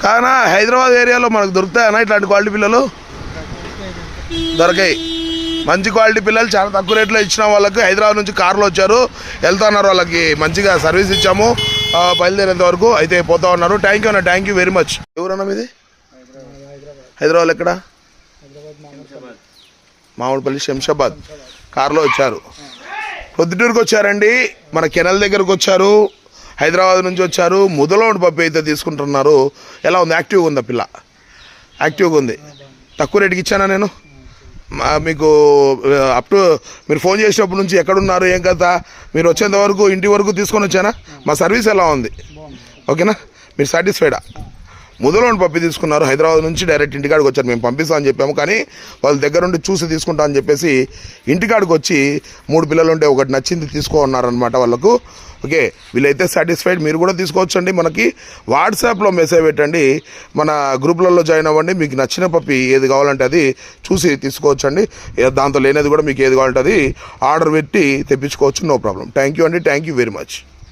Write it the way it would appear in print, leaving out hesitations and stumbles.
కానా హైదరాబాద్ ఏరియాలో మనకు దొరుకుతాయన్నా ఇట్లాంటి క్వాలిటీ పిల్లలు? దొరకాయి. మంచి క్వాలిటీ పిల్లలు చాలా తక్కువ రేట్లో ఇచ్చిన వాళ్ళకి హైదరాబాద్ నుంచి కార్లో వచ్చారు, వెళ్తున్నారు. వాళ్ళకి మంచిగా సర్వీస్ ఇచ్చాము బయలుదేరేంత వరకు. అయితే పోతా ఉన్నారు. థ్యాంక్ యూ అన్న, థ్యాంక్ యూ వెరీ మచ్. ఎవరన్నా మీది? హైదరాబాద్ ఎక్కడ? మామిడిపల్లి శంషాబాద్. కార్లో వచ్చారు, ప్రొద్దుటూరుకి వచ్చారండి. మన కెనల్ దగ్గరకు వచ్చారు, హైదరాబాద్ నుంచి వచ్చారు. ముదలోని పప్పు అయితే తీసుకుంటున్నారు. ఎలా ఉంది? యాక్టివ్గా ఉందా పిల్ల? యాక్టివ్గా ఉంది. తక్కువ రేటుకి ఇచ్చానా నేను మీకు? అప్ టు మీరు ఫోన్ చేసినప్పటి నుంచి ఎక్కడున్నారు, ఏం కదా, మీరు వచ్చేంత వరకు ఇంటి వరకు తీసుకొని వచ్చానా? మా సర్వీస్ ఎలా ఉంది? ఓకేనా? మీరు సాటిస్ఫైడా? ముదలోని పప్పి తీసుకున్నారు, హైదరాబాద్ నుంచి డైరెక్ట్ ఇంటికాడికి వచ్చారు. మేము పంపిస్తామని చెప్పాము, కానీ వాళ్ళ దగ్గర ఉండి చూసి తీసుకుంటా అని చెప్పేసి ఇంటికాడికి వచ్చి 3 పిల్లలు ఉంటే ఒకటి నచ్చింది తీసుకోన్నారనమాట వాళ్ళకు. ఓకే, వీళ్ళైతే సాటిస్ఫైడ్. మీరు కూడా తీసుకోవచ్చండి. మనకి వాట్సాప్లో మెసేజ్ పెట్టండి, మన గ్రూప్లలో జాయిన్ అవ్వండి. మీకు నచ్చిన పప్పి ఏది కావాలంటే అది చూసి తీసుకోవచ్చండి. దాంతో లేనిది కూడా మీకు ఏది కావాలంటే అది ఆర్డర్ పెట్టి తెప్పించుకోవచ్చు. No problem. థ్యాంక్ యూ అండి, థ్యాంక్ యూ వెరీ మచ్.